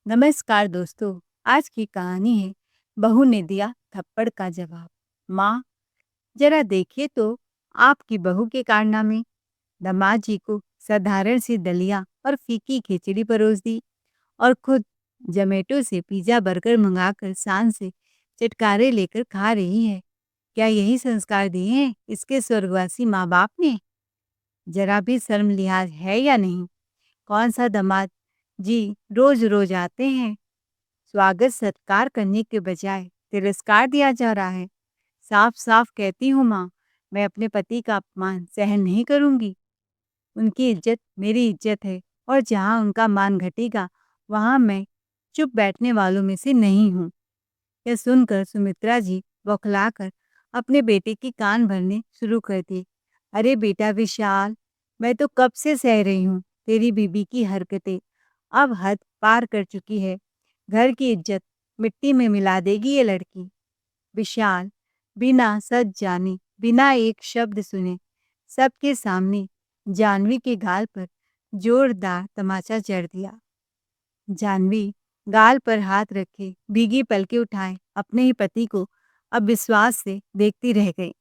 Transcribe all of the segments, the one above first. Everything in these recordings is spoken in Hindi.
नमस्कार दोस्तों। आज की कहानी है बहू ने दिया थप्पड़ का जवाब। माँ, जरा देखिए तो आपकी बहू के कारनामे। दामाद जी को साधारण सी दलिया और फीकी खिचड़ी परोस दी और खुद जोमेटो से पिज्जा बर्गर मंगाकर शान से चटकारे लेकर खा रही है। क्या यही संस्कार दिए हैं इसके स्वर्गवासी माँ बाप ने? जरा भी शर्म लिहाज है या नहीं? कौन सा दामाद जी रोज रोज आते हैं, स्वागत सत्कार करने के बजाय तिरस्कार दिया जा रहा है। साफ साफ कहती हूँ माँ, मैं अपने पति का अपमान सहन नहीं करूंगी। उनकी इज्जत मेरी इज्जत है और जहाँ उनका मान घटेगा वहाँ मैं चुप बैठने वालों में से नहीं हूँ। यह सुनकर सुमित्रा जी बौखलाकर अपने बेटे की कान भरने शुरू कर दिए। अरे बेटा विशाल, मैं तो कब से सह रही हूँ तेरी बीबी की हरकतें। अब हद पार कर चुकी है। घर की इज्जत मिट्टी में मिला देगी ये लड़की। विशाल बिना सच जाने, बिना एक शब्द सुने, सबके सामने जानवी के गाल पर जोरदार तमाचा जड़ दिया। जानवी गाल पर हाथ रखे भीगी पलकें उठाए अपने ही पति को अब विश्वास से देखती रह गई।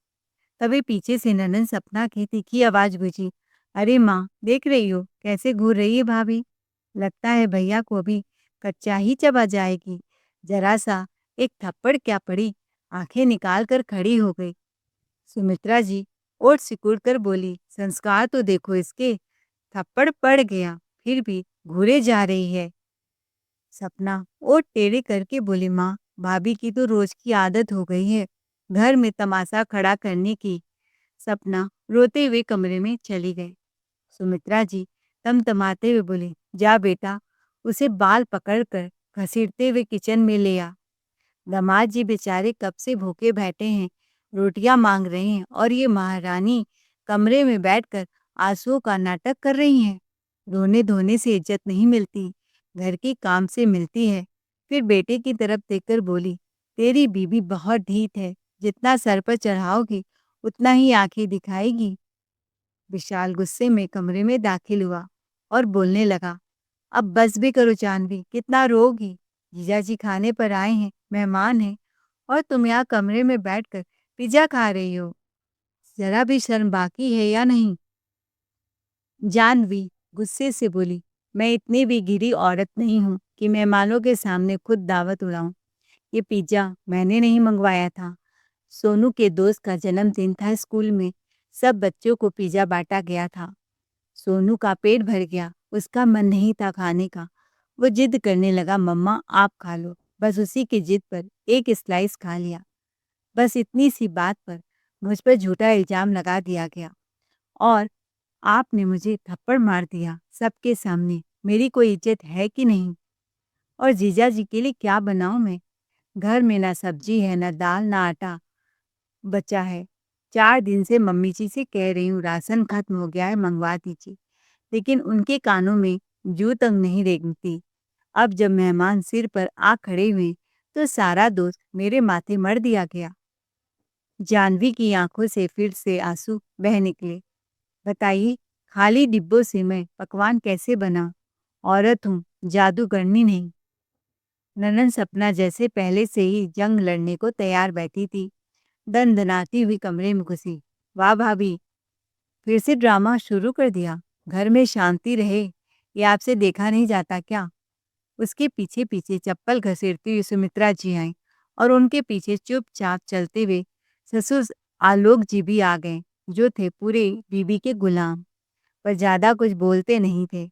तभी पीछे से ननंद सपना की तीखी आवाज गूंजी। अरे माँ, देख रही हो कैसे घूर रही है भाभी? लगता है भैया को अभी कच्चा ही चबा जाएगी। जरा सा एक थप्पड़ क्या पड़ी, आंखें निकाल कर खड़ी हो गई। सुमित्रा जी ओठ सिकुड़ कर बोली, संस्कार तो देखो इसके। थप्पड़ पड़ गया फिर भी घूरे जा रही है। सपना ओठ टेढ़े करके बोली, माँ, भाभी की तो रोज की आदत हो गई है घर में तमाशा खड़ा करने की। सपना रोते हुए कमरे में चली गई। सुमित्रा जी तमतमाते हुए बोले, जा बेटा, उसे बाल पकड़कर घसीटते हुए किचन में ले आ। दामाद जी बेचारे कब से भूखे बैठे हैं, रोटियां मांग रहे हैं और ये महारानी कमरे में बैठकर आंसुओं का नाटक कर रही हैं। रोने धोने से इज्जत नहीं मिलती, घर के काम से मिलती है। फिर बेटे की तरफ देखकर बोली, तेरी बीबी बहुत ढीठ है, जितना सर पर चढ़ाओगी उतना ही आंखें दिखाएगी। विशाल गुस्से में कमरे में दाखिल हुआ और बोलने लगा, अब बस भी करो जानवी, कितना रोगी? जीजाजी खाने पर आए हैं, मेहमान हैं और तुम यहाँ कमरे में बैठकर पिज्जा खा रही हो। जरा भी शर्म बाकी है या नहीं? जानवी गुस्से से बोली, मैं इतनी भी गिरी औरत नहीं हूँ कि मेहमानों के सामने खुद दावत उड़ाऊं। ये पिज्जा मैंने नहीं मंगवाया था। सोनू के दोस्त का जन्मदिन था, स्कूल में सब बच्चों को पिज्जा बांटा गया था। सोनू का पेट भर गया, उसका मन नहीं था खाने का। वो जिद करने लगा, मम्मा आप खा लो। बस उसी की जिद पर एक स्लाइस खा लिया। बस इतनी सी बात पर मुझ पर झूठा इल्जाम लगा दिया गया और आपने मुझे थप्पड़ मार दिया सबके सामने। मेरी कोई इज्जत है कि नहीं? और जीजा जी के लिए क्या बनाऊं मैं? घर में ना सब्जी है, ना दाल, ना आटा बचा है। 4 दिन से मम्मी जी से कह रही हूँ राशन खत्म हो गया है, मंगवा दीजिए, लेकिन उनके कानों में जूं तक नहीं रेंगती। अब जब मेहमान सिर पर आ खड़े हुए तो सारा दोष मेरे माथे मढ़ दिया गया। जानवी की आंखों से फिर से आंसू बह निकले। बताइए, खाली डिब्बों से मैं पकवान कैसे बनाऊं? औरत हूँ, जादूगरनी नहीं। ननंद सपना जैसे पहले से ही जंग लड़ने को तैयार बैठी थी, दनदनाती हुई कमरे में घुसी। वाह भाभी, फिर से ड्रामा शुरू कर दिया। घर में शांति रहे ये आपसे देखा नहीं जाता क्या? उसके पीछे पीछे चप्पल घसीटती हुई सुमित्रा जी आई और उनके पीछे चुपचाप चलते हुए ससुर आलोक जी भी आ गए, जो थे पूरे बीबी के गुलाम, पर ज्यादा कुछ बोलते नहीं थे।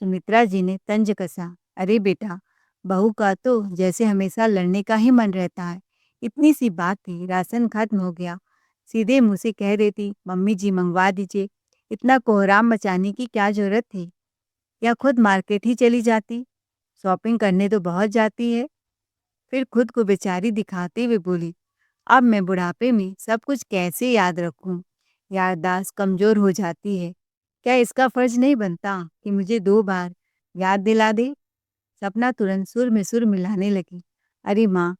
सुमित्रा जी ने तंज कसा, अरे बेटा, बहू का तो जैसे हमेशा लड़ने का ही मन रहता है। इतनी सी बात थी, राशन खत्म हो गया, सीधे मुंह से कह देती मम्मी जी मंगवा दीजिए। इतना कोहराम मचाने की क्या जरूरत थी? या खुद मार्केट ही चली जाती, शॉपिंग करने तो बहुत जाती है। फिर खुद को बेचारी दिखाते हुए बोली, अब मैं बुढ़ापे में सब कुछ कैसे याद रखूं? याददाश्त कमजोर हो जाती है। क्या इसका फर्ज नहीं बनता कि मुझे 2 बार याद दिला दे? सपना तुरंत सुर में सुर मिलाने लगी। अरे माँ,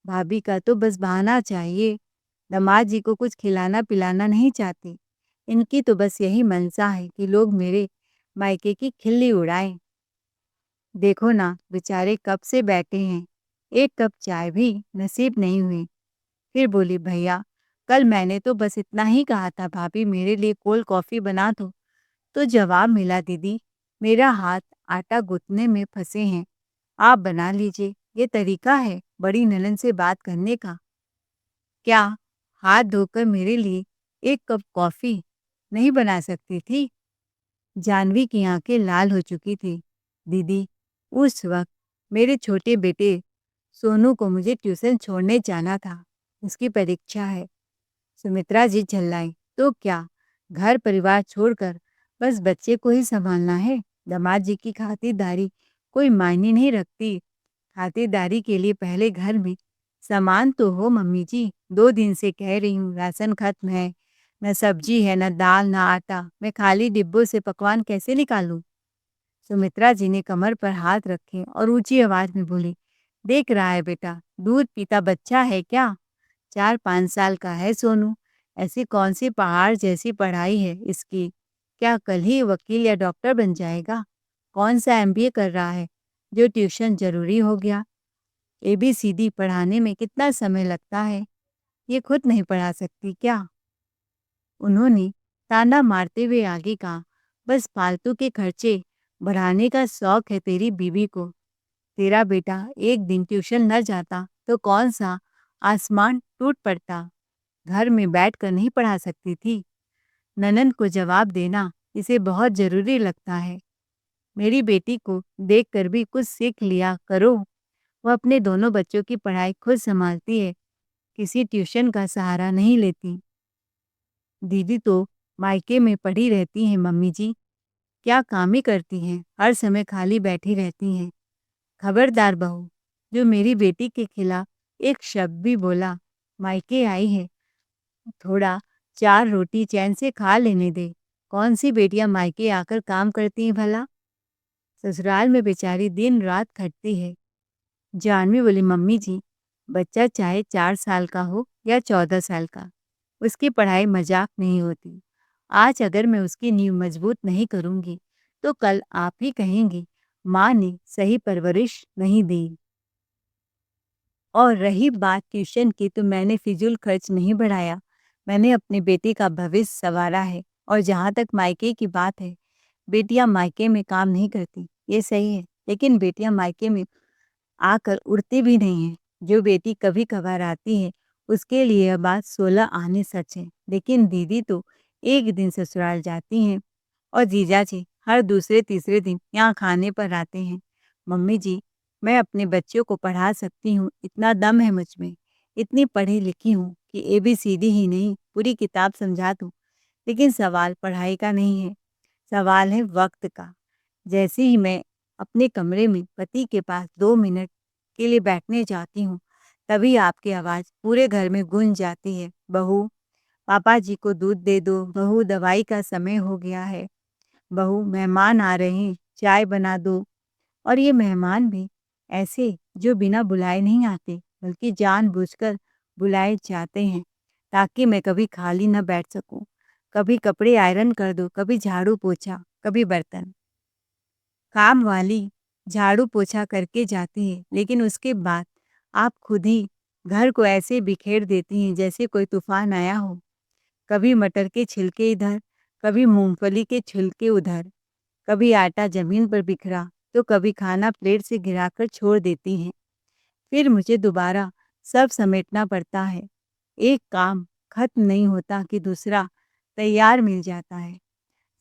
भाभी का तो बस बहाना चाहिए। दामाद जी को कुछ खिलाना पिलाना नहीं चाहती। इनकी तो बस यही मनसा है कि लोग मेरे मायके की खिल्ली उड़ाएं। देखो ना, बेचारे कब से बैठे हैं, एक कप चाय भी नसीब नहीं हुई। फिर बोली, भैया, कल मैंने तो बस इतना ही कहा था, भाभी मेरे लिए कोल्ड कॉफ़ी बना दो। तो जवाब मिला, दीदी, मेरा हाथ आटा गूँथने में फँसे हैं, आप बना लीजिए। ये तरीका है बड़ी ननद से बात करने का? क्या हाथ धोकर मेरे लिए एक कप कॉफ़ी नहीं बना सकती थी? जानवी की आंखें लाल हो चुकी थी। दीदी, उस वक्त मेरे छोटे बेटे सोनू को मुझे ट्यूशन छोड़ने जाना था। उसकी परीक्षा है। सुमित्रा जी चिल्लाई, तो क्या घर परिवार छोड़कर बस बच्चे को ही संभालना है? दामाद जी की खातिरदारी कोई मायने नहीं रखती। खातिरदारी के लिए पहले घर में सामान तो हो मम्मी जी। 2 दिन से कह रही हूँ, राशन खत्म है, न सब्जी है, न दाल, न आटा। मैं खाली डिब्बों से पकवान कैसे निकालूं? सुमित्रा जी ने कमर पर हाथ रखे और ऊंची आवाज में बोली, देख रहा है बेटा, दूध पीता बच्चा है क्या? 4-5 साल का है सोनू। ऐसी कौन सी पहाड़ जैसी पढ़ाई है इसकी? क्या कल ही वकील या डॉक्टर बन जाएगा? कौन सा एमबीए कर रहा है जो ट्यूशन जरूरी हो गया? एबीसीडी पढ़ाने में कितना समय लगता है, ये खुद नहीं पढ़ा सकती क्या? उन्होंने ताना मारते हुए आगे कहा, बस फालतू के खर्चे बढ़ाने का शौक है तेरी बीवी को। तेरा बेटा एक दिन ट्यूशन न जाता तो कौन सा आसमान टूट पड़ता। घर में बैठकर नहीं पढ़ा सकती थी? ननंद को जवाब देना इसे बहुत जरूरी लगता है। मेरी बेटी को देखकर भी कुछ सीख लिया करो। वह अपने दोनों बच्चों की पढ़ाई खुद संभालती है, किसी ट्यूशन का सहारा नहीं लेती। दीदी तो मायके में पड़ी रहती हैं मम्मी जी, क्या काम ही करती हैं, हर समय खाली बैठी रहती हैं। खबरदार बहू, जो मेरी बेटी के खिलाफ एक शब्द भी बोला, मायके आई है, थोड़ा 4 रोटी चैन से खा लेने दे। कौन सी बेटियां मायके आकर काम करती हैं भला? ससुराल में बेचारी दिन रात खटती है। जानवी बोली, मम्मी जी, बच्चा चाहे 4 साल का हो या 14 साल का, उसकी पढ़ाई मजाक नहीं होती। आज अगर मैं उसकी नींव मजबूत नहीं करूंगी तो कल आप ही कहेंगी माँ ने सही परवरिश नहीं दी। और रही बात ट्यूशन की, तो मैंने फिजूल खर्च नहीं बढ़ाया। मैंने अपने बेटे का भविष्य संवारा है। और जहाँ तक मायके की बात है, बेटियां मायके में काम नहीं करती, ये सही है, लेकिन बेटियां मायके में आकर उड़ती भी नहीं हैं। जो बेटी कभी-कभार आती है, उसके लिए यह बात 16 आने सच है। लेकिन दीदी तो एक दिन ससुराल जाती हैं और जीजाजी हर दूसरे-तीसरे दिन यहाँ खाने पर आते हैं। मम्मी जी, मैं अपने बच्चों को पढ़ा सकती हूँ, इतना दम है मुझ में। इतनी पढ़ी-लिखी हूँ कि एबीसीडी ही नहीं, पूरी किताब समझा दूँ। लेकिन सवाल पढ़ाई का नहीं है, सवाल है वक़्त का। जैसे ही मैं अपने कमरे में पति के पास 2 मिनट के लिए बैठने जाती हूँ, तभी आपकी आवाज़ पूरे घर में गूंज जाती है, बहू, पापा जी को दूध दे दो, बहू दवाई का समय हो गया है, बहू मेहमान आ रहे हैं, चाय बना दो। और ये मेहमान भी ऐसे जो बिना बुलाए नहीं आते, बल्कि जानबूझकर बुलाए जाते हैं, ताकि मैं कभी खाली न बैठ सकूं। कभी कपड़े आयरन कर दो, कभी झाड़ू पोछा, कभी बर्तन। काम वाली झाड़ू पोछा करके जाती है, लेकिन उसके बाद आप खुद ही घर को ऐसे बिखेर देती हैं जैसे कोई तूफान आया हो। कभी मटर के छिलके इधर, कभी मूंगफली के छिलके उधर, कभी आटा जमीन पर बिखरा, तो कभी खाना प्लेट से गिराकर छोड़ देती हैं। फिर मुझे दोबारा सब समेटना पड़ता है। एक काम खत्म नहीं होता कि दूसरा तैयार मिल जाता है।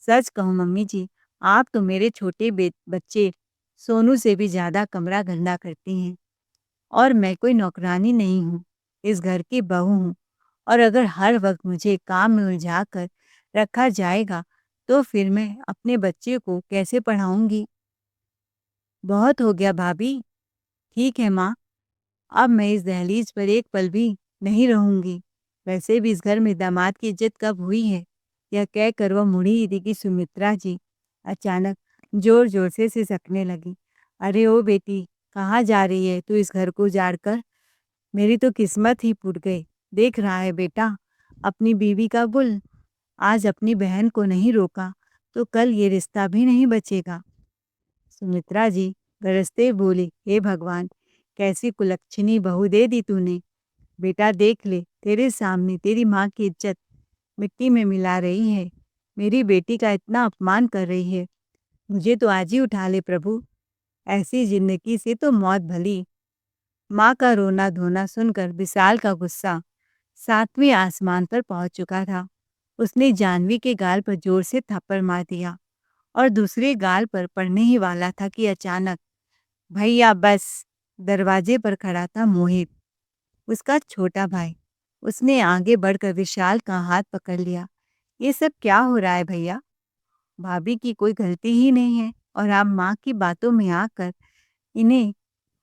सच कहूँ मम्मी जी, आप तो मेरे छोटे बच्चे सोनू से भी ज़्यादा कमरा गंदा करती हैं। और मैं कोई नौकरानी नहीं हूँ, इस घर की बहू हूँ। और अगर हर वक्त मुझे काम में उलझा कर रखा जाएगा, तो फिर मैं अपने बच्चे को कैसे पढ़ाऊंगी? बहुत हो गया भाभी। ठीक है माँ, अब मैं इस दहलीज पर एक पल भी नहीं रहूंगी। वैसे भी इस घर में दामाद की इज्जत कब हुई है? यह कहकर वह मुड़ी ही थी कि सुमित्रा जी अचानक जोर जोर से सिसकने लगी। अरे ओ बेटी, कहाँ जा रही है तू इस घर को उजाड़ कर? मेरी तो किस्मत ही फूट गई। देख रहा है बेटा, अपनी बीवी का गुल। आज अपनी बहन को नहीं रोका तो कल ये रिश्ता भी नहीं बचेगा। सुमित्रा जी गरजते बोली, हे भगवान, कैसी कुलक्षणी बहू दे दी तूने। बेटा देख ले, तेरे सामने तेरी माँ की इज्जत मिट्टी में मिला रही है, मेरी बेटी का इतना अपमान कर रही है। मुझे तो आज ही उठा ले प्रभु, ऐसी जिंदगी से तो मौत भली। माँ का रोना धोना सुनकर विशाल का गुस्सा सातवें आसमान पर पहुंच चुका था। उसने जाह्नवी के गाल पर जोर से थप्पड़ मार दिया और दूसरे गाल पर पड़ने ही वाला था कि अचानक, भैया बस। दरवाजे पर खड़ा था मोहित, उसका छोटा भाई। उसने आगे बढ़कर विशाल का हाथ पकड़ लिया। ये सब क्या हो रहा है भैया? भाभी की कोई गलती ही नहीं है और आप माँ की बातों में आकर इन्हें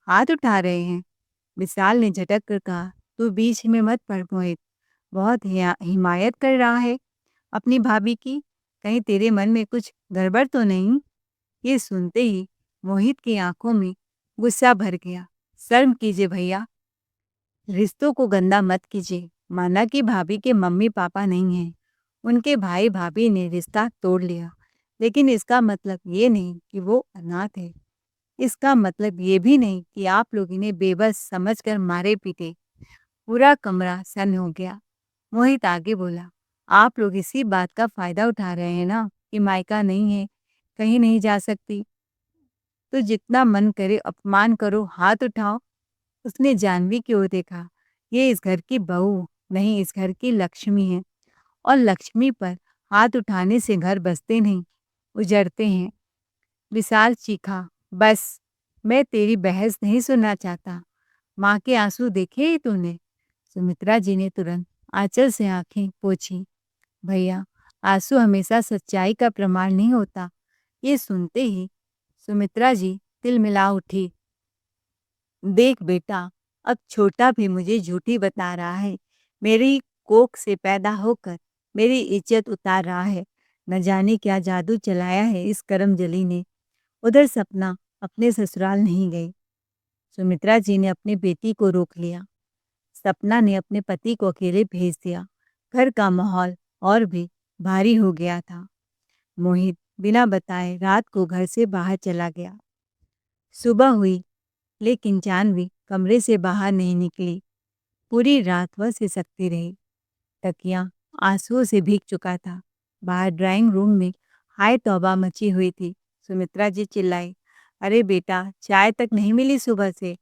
हाथ उठा रहे हैं। विशाल ने झटक कर कहा, तू बीच में मत पड़ मोहित, बहुत हिमायत कर रहा है अपनी भाभी की, कहीं तेरे मन में कुछ गड़बड़ तो नहीं? ये सुनते ही मोहित की आंखों में गुस्सा भर गया। शर्म कीजिए भैया, रिश्तों को गंदा मत कीजिए। माना कि भाभी के मम्मी पापा नहीं हैं, उनके भाई भाभी ने रिश्ता तोड़ लिया, लेकिन इसका मतलब ये नहीं कि वो अनाथ है। इसका मतलब ये भी नहीं कि आप लोग इन्हें बेबस समझकर मारे पीटे। पूरा कमरा सन्न हो गया। मोहित आगे बोला, आप लोग इसी बात का फायदा उठा रहे हैं ना कि मायका नहीं है, कहीं नहीं जा सकती, तो जितना मन करे अपमान करो, हाथ उठाओ। उसने जाह्नवी की ओर देखा। ये इस घर की बहू नहीं, इस घर की लक्ष्मी है और लक्ष्मी पर हाथ उठाने से घर बसते नहीं, उजड़ते हैं। विशाल चीखा, बस, मैं तेरी बहस नहीं सुनना चाहता। माँ के आंसू देखे ही तूने? सुमित्रा जी ने तुरंत आंचल से आंखें पोंछी। भैया, आंसू हमेशा सच्चाई का प्रमाण नहीं होता। ये सुनते ही सुमित्रा जी तिलमिला उठी। देख बेटा, अब छोटा भी मुझे झूठी बता रहा है। मेरी कोख से पैदा होकर मेरी इज्जत उतार रहा है। न जाने क्या जादू चलाया है इस करमजली ने। उधर सपना अपने ससुराल नहीं गई। सुमित्रा जी ने अपनी बेटी को रोक लिया। सपना ने अपने पति को अकेले भेज दिया। घर का माहौल और भी भारी हो गया था। मोहित बिना बताए रात को घर से बाहर चला गया। सुबह हुई, लेकिन जाह्नवी कमरे से बाहर नहीं निकली। पूरी रात वह सिसकती रही। तकिया आंसुओं से भीग चुका था। बाहर ड्राइंग रूम में हाय तौबा मची हुई थी। सुमित्रा जी चिल्लाई, अरे बेटा, चाय तक नहीं मिली सुबह से?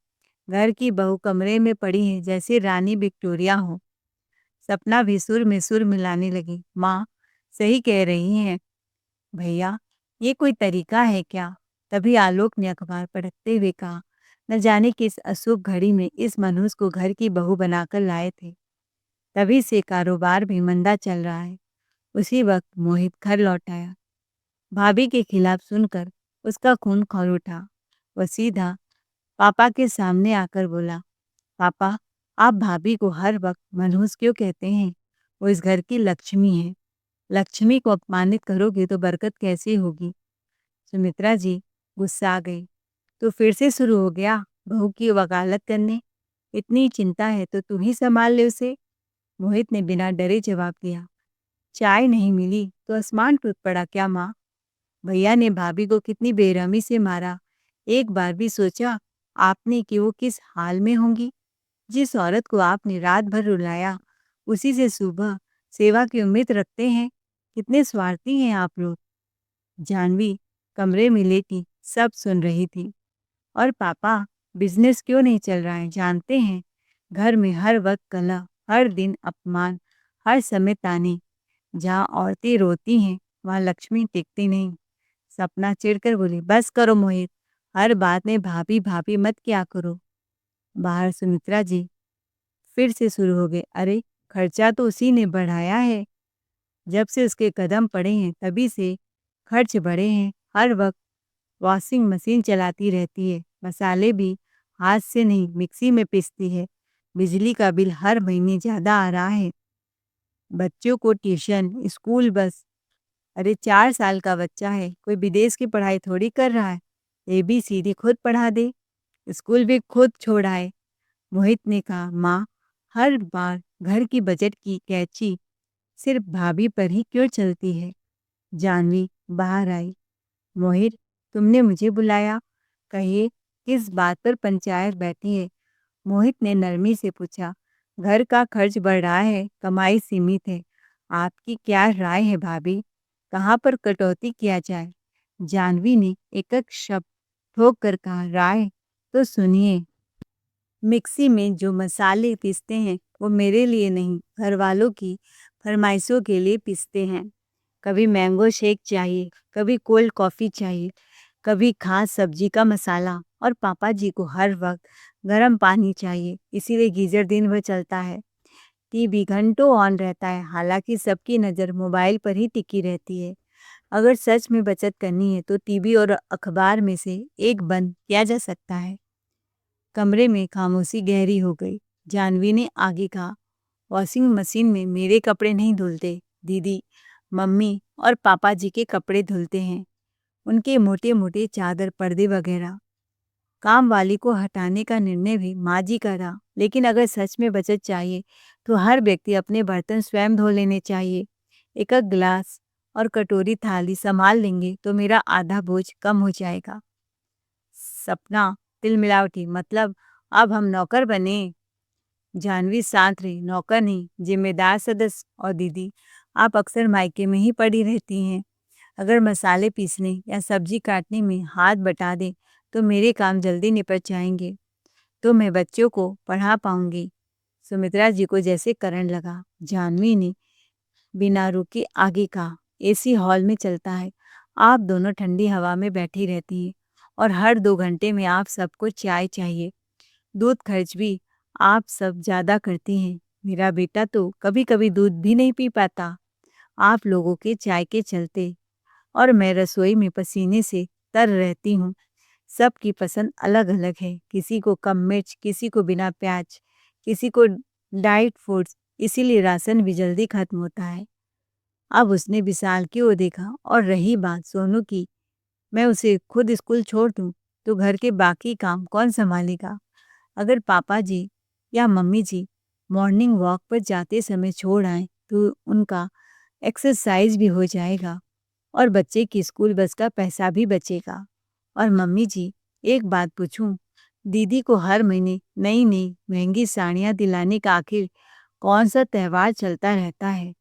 घर की बहू कमरे में पड़ी है जैसे रानी विक्टोरिया हो। सपना भी सुर में सुर मिलाने लगी, माँ सही कह रही हैं भैया, ये कोई तरीका है क्या? तभी आलोक ने अखबार पढ़ते हुए कहा, न जाने किस अशुभ घड़ी में इस मनुष्य को घर की बहू बनाकर लाए थे। तभी से कारोबार भी मंदा चल रहा है। उसी वक्त मोहित घर लौट आया। भाभी के खिलाफ सुनकर उसका खून खौल उठा। वह सीधा पापा के सामने आकर बोला, पापा, आप भाभी को हर वक्त मनहूस क्यों कहते हैं? वो इस घर की लक्ष्मी है। लक्ष्मी को अपमानित करोगे तो बरकत कैसे होगी? सुमित्रा जी गुस्सा आ गई। तो फिर से शुरू हो गया बहू की वकालत करने? इतनी चिंता है तो तू ही संभाल ले उसे। मोहित ने बिना डरे जवाब दिया। चाय नहीं मिली तो आसमान टूट पड़ा क्या माँ? भैया ने भाभी को कितनी बेरहमी से मारा। एक बार भी सोचा आपने कि वो किस हाल में होंगी? जिस औरत को आपने रात भर रुलाया, उसी से सुबह सेवा की उम्मीद रखते हैं। कितने स्वार्थी हैं आप लोग। जाह्नवी कमरे में लेटी सब सुन रही थी। और पापा, बिजनेस क्यों नहीं चल रहा है जानते हैं? घर में हर वक्त कलह, हर दिन अपमान, हर समय ताने। जहाँ औरतें रोती हैं वहाँ लक्ष्मी टिकती नहीं। सपना चिढ़कर बोली, बस करो मोहित, हर बात में भाभी भाभी मत क्या करो। बाहर सुमित्रा जी फिर से शुरू हो गए, अरे खर्चा तो उसी ने बढ़ाया है। जब से उसके कदम पड़े हैं तभी से खर्च बढ़े हैं। हर वक्त वॉशिंग मशीन चलाती रहती है, मसाले भी हाथ से नहीं मिक्सी में पीसती है। बिजली का बिल हर महीने ज़्यादा आ रहा है। बच्चों को ट्यूशन, स्कूल, बस। अरे 4 साल का बच्चा है, कोई विदेश की पढ़ाई थोड़ी कर रहा है। ABCD खुद पढ़ा दे, स्कूल भी खुद छोड़ाए। मोहित ने कहा, माँ, हर बार घर की बजट की कैंची सिर्फ भाभी पर ही क्यों चलती है? जाह्नवी बाहर आई। मोहित, तुमने मुझे बुलाया? कहिए, किस बात पर पंचायत बैठी है? मोहित ने नरमी से पूछा। घर का खर्च बढ़ रहा है, कमाई सीमित है। आपकी क्या राय है भाभी? कहाँ पर कटौती किया जाए? जानवी ने एक एक शब्द ठोक कर कहा, राय तो सुनिए। मिक्सी में जो मसाले पीसते हैं वो मेरे लिए नहीं, घर वालों की फरमाइशों के लिए पीसते हैं। कभी मैंगो शेक चाहिए, कभी कोल्ड कॉफ़ी चाहिए, कभी खास सब्जी का मसाला, और पापा जी को हर वक्त गर्म पानी चाहिए, इसीलिए गीजर दिन भर चलता है। टीवी घंटों ऑन रहता है, हालांकि सबकी नज़र मोबाइल पर ही टिकी रहती है। अगर सच में बचत करनी है तो टीवी और अखबार में से एक बंद किया जा सकता है। कमरे में खामोशी गहरी हो गई। जानवी ने आगे कहा, वॉशिंग मशीन में मेरे कपड़े नहीं धुलते दीदी, मम्मी और पापा जी के कपड़े धुलते हैं, उनके मोटे मोटे चादर पर्दे वगैरह। काम वाली को हटाने का निर्णय भी माँ जी का था, लेकिन अगर सच में बचत चाहिए तो हर व्यक्ति अपने बर्तन स्वयं धो लेने चाहिए। एक एक गिलास और कटोरी थाली संभाल लेंगे तो मेरा आधा बोझ कम हो जाएगा। सपना तिलमिलावटी, मतलब अब हम नौकर बने? जानवी शांत रही, नौकर नहीं, जिम्मेदार सदस्य। और दीदी, आप अक्सर मायके में ही पड़ी रहती हैं। अगर मसाले पीसने या सब्जी काटने में हाथ बटा दें तो मेरे काम जल्दी निपट जाएंगे, तो मैं बच्चों को पढ़ा पाऊंगी। सुमित्रा जी को जैसे करंट लगा। जानवी ने बिना रुके आगे कहा, एसी हॉल में चलता है, आप दोनों ठंडी हवा में बैठी रहती हैं और हर 2 घंटे में आप सबको चाय चाहिए। दूध खर्च भी आप सब ज़्यादा करती हैं। मेरा बेटा तो कभी कभी दूध भी नहीं पी पाता, आप लोगों के चाय के चलते। और मैं रसोई में पसीने से तर रहती हूँ। सबकी पसंद अलग अलग है, किसी को कम मिर्च, किसी को बिना प्याज, किसी को डाइट फूड्स, इसीलिए राशन भी जल्दी खत्म होता है। अब उसने विशाल की ओर देखा, और रही बात सोनू की, मैं उसे खुद स्कूल छोड़ दूँ तो घर के बाकी काम कौन संभालेगा? अगर पापा जी या मम्मी जी मॉर्निंग वॉक पर जाते समय छोड़ आए तो उनका एक्सरसाइज भी हो जाएगा और बच्चे की स्कूल बस का पैसा भी बचेगा। और मम्मी जी, एक बात पूछूं, दीदी को हर महीने नई नई महंगी साड़ियाँ दिलाने का आखिर कौन सा त्योहार चलता रहता है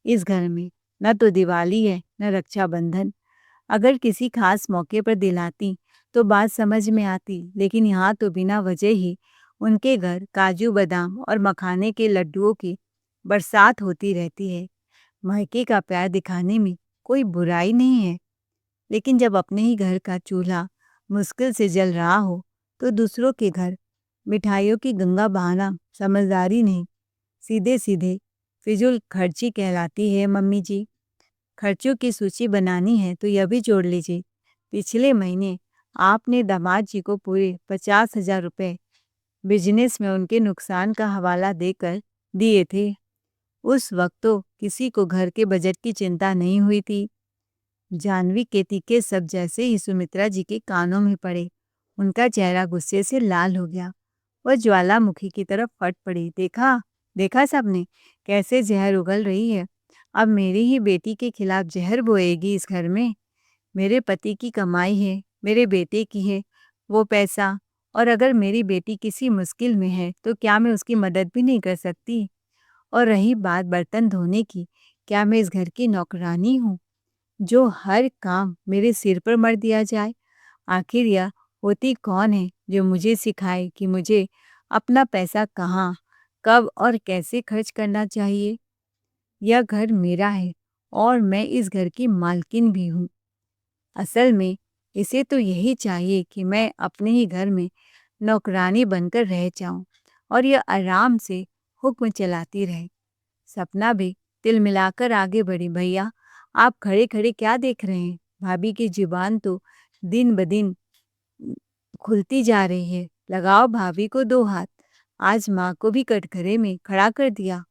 इस घर में? न तो दिवाली है न रक्षाबंधन। अगर किसी खास मौके पर दिलाती तो बात समझ में आती, लेकिन यहाँ तो बिना वजह ही उनके घर काजू बादाम और मखाने के लड्डुओं की बरसात होती रहती है। मायके का प्यार दिखाने में कोई बुराई नहीं है, लेकिन जब अपने ही घर का चूल्हा मुश्किल से जल रहा हो तो दूसरों के घर मिठाइयों की गंगा बहाना समझदारी नहीं, सीधे सीधे फिजूल खर्ची कहलाती है। मम्मी जी, खर्चों की सूची बनानी है तो यह भी जोड़ लीजिए, पिछले महीने आपने दामाद जी को पूरे 50,000 रुपए बिजनेस में उनके नुकसान का हवाला देकर दिए थे। उस वक्त तो किसी को घर के बजट की चिंता नहीं हुई थी। जानवी के तीखे शब्द जैसे ही सुमित्रा जी के कानों में पड़े, उनका चेहरा गुस्से से लाल हो गया। वह ज्वालामुखी की तरफ फट पड़ी। देखा देखा सबने, कैसे जहर उगल रही है। अब मेरी ही बेटी के खिलाफ जहर बोएगी इस घर में। मेरे पति की कमाई है, मेरे बेटे की है वो पैसा, और अगर मेरी बेटी किसी मुश्किल में है तो क्या मैं उसकी मदद भी नहीं कर सकती? और रही बात बर्तन धोने की, क्या मैं इस घर की नौकरानी हूँ जो हर काम मेरे सिर पर मर दिया जाए? आखिर यह होती कौन है जो मुझे सिखाए कि मुझे अपना पैसा कहाँ, कब और कैसे खर्च करना चाहिए? यह घर मेरा है और मैं इस घर की मालकिन भी हूँ। असल में इसे तो यही चाहिए कि मैं अपने ही घर में नौकरानी बनकर रह जाऊं और यह आराम से हुक्म चलाती रहे। सपना भी तिल मिलाकर आगे बढ़ी। भैया, आप खड़े खड़े क्या देख रहे हैं? भाभी की जुबान तो दिन ब दिन खुलती जा रही है। लगाओ भाभी को 2 हाथ। आज माँ को भी कटघरे में खड़ा कर दिया।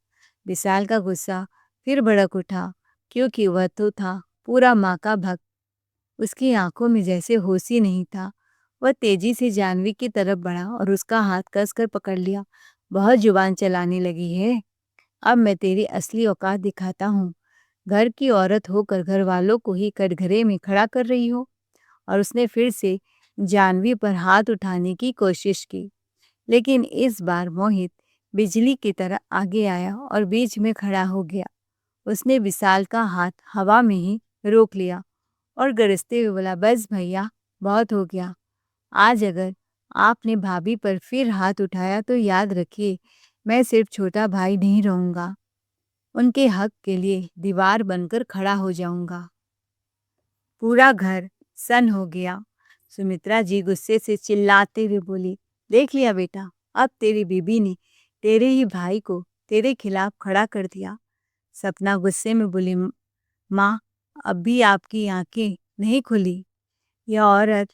विशाल का गुस्सा फिर भड़क उठा, क्योंकि वह तो था पूरा माँ का भक्त। उसकी आंखों में जैसे होश ही नहीं था। वह तेजी से जानवी की तरफ बढ़ा और उसका हाथ कसकर पकड़ लिया। बहुत जुबान चलाने लगी है, अब मैं तेरी असली औकात दिखाता हूँ। घर की औरत होकर घर वालों को ही कटघरे में खड़ा कर रही हो। और उसने फिर से जानवी पर हाथ उठाने की कोशिश की, लेकिन इस बार मोहित बिजली की तरह आगे आया और बीच में खड़ा हो गया। उसने विशाल का हाथ हवा में ही रोक लिया और गरजते हुए बोला, बस भैया, बहुत हो गया। आज अगर आपने भाभी पर फिर हाथ उठाया तो याद रखिए, मैं सिर्फ छोटा भाई नहीं रहूंगा, उनके हक के लिए दीवार बनकर खड़ा हो जाऊंगा। पूरा घर सन्न हो गया। सुमित्रा जी गुस्से से चिल्लाते हुए बोली, देख लिया बेटा, अब तेरी बीबी ने तेरे ही भाई को तेरे खिलाफ खड़ा कर दिया। सपना गुस्से में बोली, माँ, अब भी आपकी आंखें नहीं खुली। यह औरत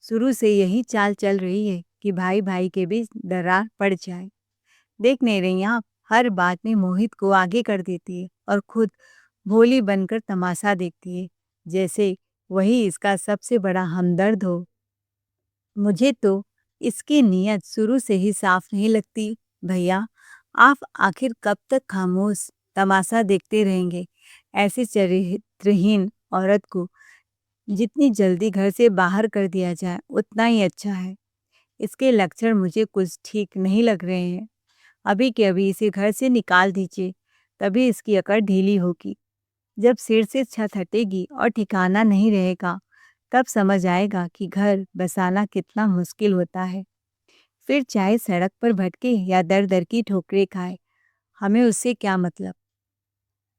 शुरू से यही चाल चल रही है कि भाई भाई के बीच दरार पड़ जाए। देख नहीं रही आप, हर बात में मोहित को आगे कर देती है और खुद भोली बनकर तमाशा देखती है, जैसे वही इसका सबसे बड़ा हमदर्द हो। मुझे तो इसकी नीयत शुरू से ही साफ नहीं लगती। भैया, आप आखिर कब तक खामोश तमाशा देखते रहेंगे? ऐसी चरित्रहीन औरत को जितनी जल्दी घर से बाहर कर दिया जाए उतना ही अच्छा है। इसके लक्षण मुझे कुछ ठीक नहीं लग रहे हैं। अभी के अभी इसे घर से निकाल दीजिए, तभी इसकी अकड़ ढीली होगी। जब सिर से छत हटेगी और ठिकाना नहीं रहेगा, तब समझ आएगा कि घर बसाना कितना मुश्किल होता है। फिर चाहे सड़क पर भटके या दर दर की ठोकरें खाए, हमें उससे क्या मतलब।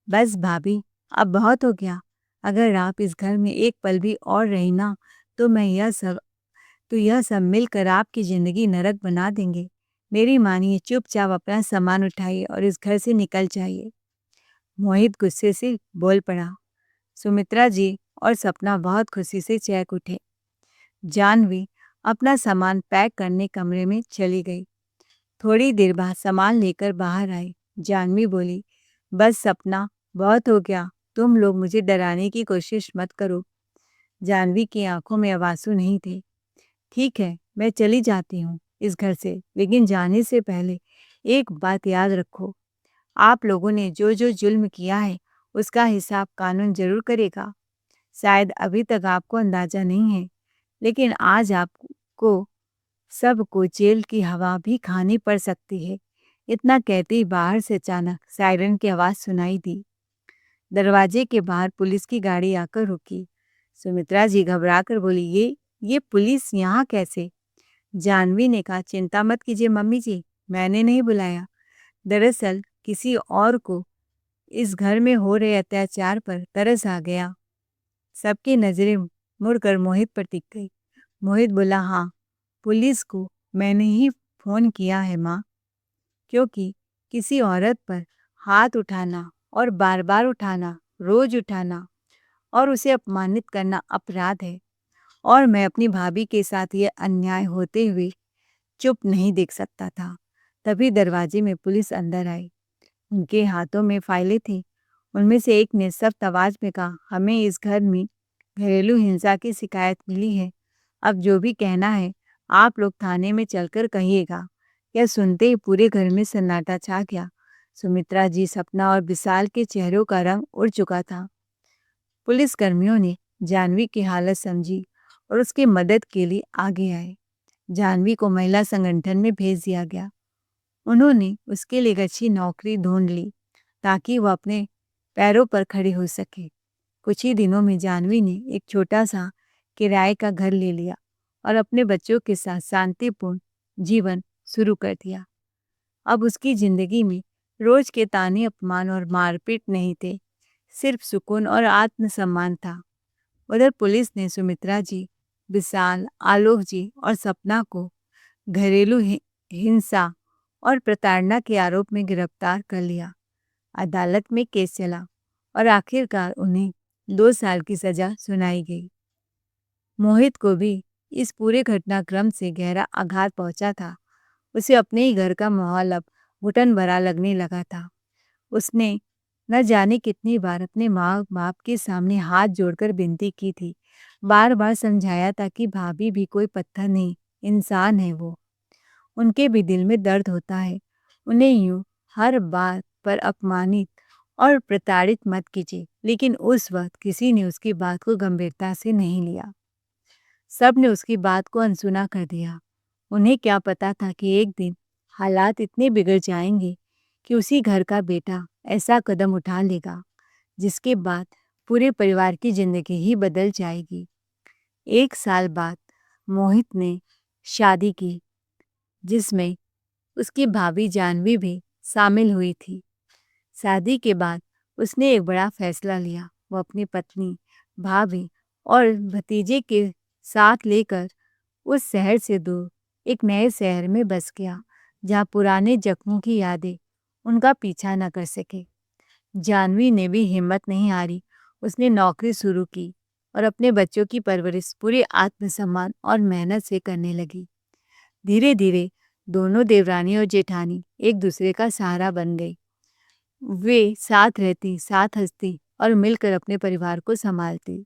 बस भाभी, अब बहुत हो गया। अगर आप इस घर में एक पल भी और रही ना, तो यह सब मिलकर आपकी जिंदगी नरक बना देंगे। मेरी मानिए, चुपचाप अपना सामान उठाइए और इस घर से निकल जाइए। मोहित गुस्से से बोल पड़ा। सुमित्रा जी और सपना बहुत खुशी से चहक उठे। जानवी अपना सामान पैक करने कमरे में चली गई। थोड़ी देर बाद सामान लेकर बाहर आई। जानवी बोली, बस सपना, बहुत हो गया, तुम लोग मुझे डराने की कोशिश मत करो। जानवी की आंखों में आंसू नहीं थे। ठीक है, मैं चली जाती हूँ इस घर से, लेकिन जाने से पहले एक बात याद रखो, आप लोगों ने जो जो जुल्म किया है उसका हिसाब कानून जरूर करेगा। शायद अभी तक आपको अंदाजा नहीं है, लेकिन आज आपको सबको जेल की हवा भी खानी पड़ सकती है। इतना कहते ही बाहर से अचानक सायरन की आवाज सुनाई दी। दरवाजे के बाहर पुलिस की गाड़ी आकर रुकी। सुमित्रा जी घबराकर बोली, ये पुलिस यहाँ कैसे? जानवी ने कहा, चिंता मत कीजिए मम्मी जी, मैंने नहीं बुलाया। दरअसल किसी और को इस घर में हो रहे अत्याचार पर तरस आ गया। सबकी नजरें मुड़कर मोहित पर टिक गई। मोहित बोला, हाँ, पुलिस को मैंने ही फोन किया है माँ, क्योंकि किसी औरत पर हाथ उठाना और बार बार उठाना, रोज उठाना और उसे अपमानित करना अपराध है, और मैं अपनी भाभी के साथ ये अन्याय होते हुए चुप नहीं देख सकता था। तभी दरवाजे में पुलिस अंदर आई। उनके हाथों में फाइलें थी। उनमें से एक ने सख्त आवाज में कहा, हमें इस घर में घरेलू हिंसा की शिकायत मिली है। अब जो भी कहना है आप लोग थाने में चलकर कहिएगा। यह सुनते ही पूरे घर में सन्नाटा छा गया। सुमित्रा जी, सपना और विशाल के चेहरों का रंग उड़ चुका था। पुलिसकर्मियों ने जानवी की हालत समझी और उसकी मदद के लिए आगे आए। जानवी को महिला संगठन में भेज दिया गया। उन्होंने उसके लिए एक अच्छी नौकरी ढूंढ ली ताकि वह अपने पैरों पर खड़ी हो सके। कुछ ही दिनों में जानवी ने एक छोटा सा किराए का घर ले लिया और अपने बच्चों के साथ शांतिपूर्ण जीवन शुरू कर दिया। अब उसकी जिंदगी में रोज के ताने, अपमान और मारपीट नहीं थे, सिर्फ सुकून और आत्मसम्मान था। उधर पुलिस ने सुमित्रा जी, विशाल, आलोक जी और सपना को घरेलू हिंसा और प्रताड़ना के आरोप में गिरफ्तार कर लिया। अदालत में केस चला और आखिरकार उन्हें 2 साल की सजा सुनाई गई। मोहित को भी इस पूरे घटनाक्रम से गहरा आघात पहुंचा था। उसे अपने ही घर का माहौल अब घुटन भरा लगने लगा था। उसने न जाने कितनी बार अपने माँ बाप के सामने हाथ जोड़कर विनती की थी, बार बार समझाया था कि भाभी भी कोई पत्थर नहीं, इंसान है वो, उनके भी दिल में दर्द होता है। उन्हें यूं हर बात पर अपमानित और प्रताड़ित मत कीजिए। लेकिन उस वक्त किसी ने उसकी बात को गंभीरता से नहीं लिया। सब ने उसकी बात को अनसुना कर दिया। उन्हें क्या पता था कि एक दिन हालात इतने बिगड़ जाएंगे कि उसी घर का बेटा ऐसा कदम उठा लेगा जिसके बाद पूरे परिवार की जिंदगी ही बदल जाएगी। 1 साल बाद मोहित ने शादी की, जिसमें उसकी भाभी जानवी भी शामिल हुई थी। शादी के बाद उसने एक बड़ा फैसला लिया। वो अपनी पत्नी, भाभी और भतीजे के साथ लेकर उस शहर से दूर एक नए शहर में बस गया, जहाँ पुराने जख्मों की यादें उनका पीछा न कर सके। जानवी ने भी हिम्मत नहीं हारी। उसने नौकरी शुरू की और अपने बच्चों की परवरिश पूरे आत्मसम्मान और मेहनत से करने लगी। धीरे धीरे दोनों देवरानी और जेठानी एक दूसरे का सहारा बन गई। वे साथ रहती, साथ हंसती और मिलकर अपने परिवार को संभालती।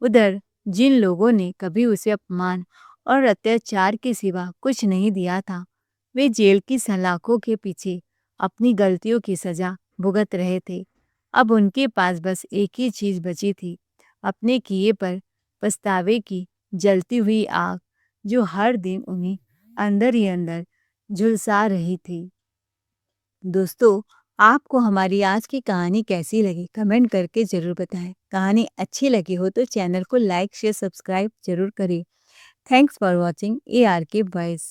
उधर जिन लोगों ने कभी उसे अपमान और अत्याचार के सिवा कुछ नहीं दिया था, वे जेल की सलाखों के पीछे अपनी गलतियों की सजा भुगत रहे थे। अब उनके पास बस एक ही चीज बची थी, अपने किए पर पछतावे की जलती हुई आग, जो हर दिन उन्हें अंदर ही अंदर झुलसा रही थी। दोस्तों, आपको हमारी आज की कहानी कैसी लगी? कमेंट करके ज़रूर बताएं। कहानी अच्छी लगी हो तो चैनल को लाइक, शेयर, सब्सक्राइब ज़रूर करें। Thanks for watching ARK voice.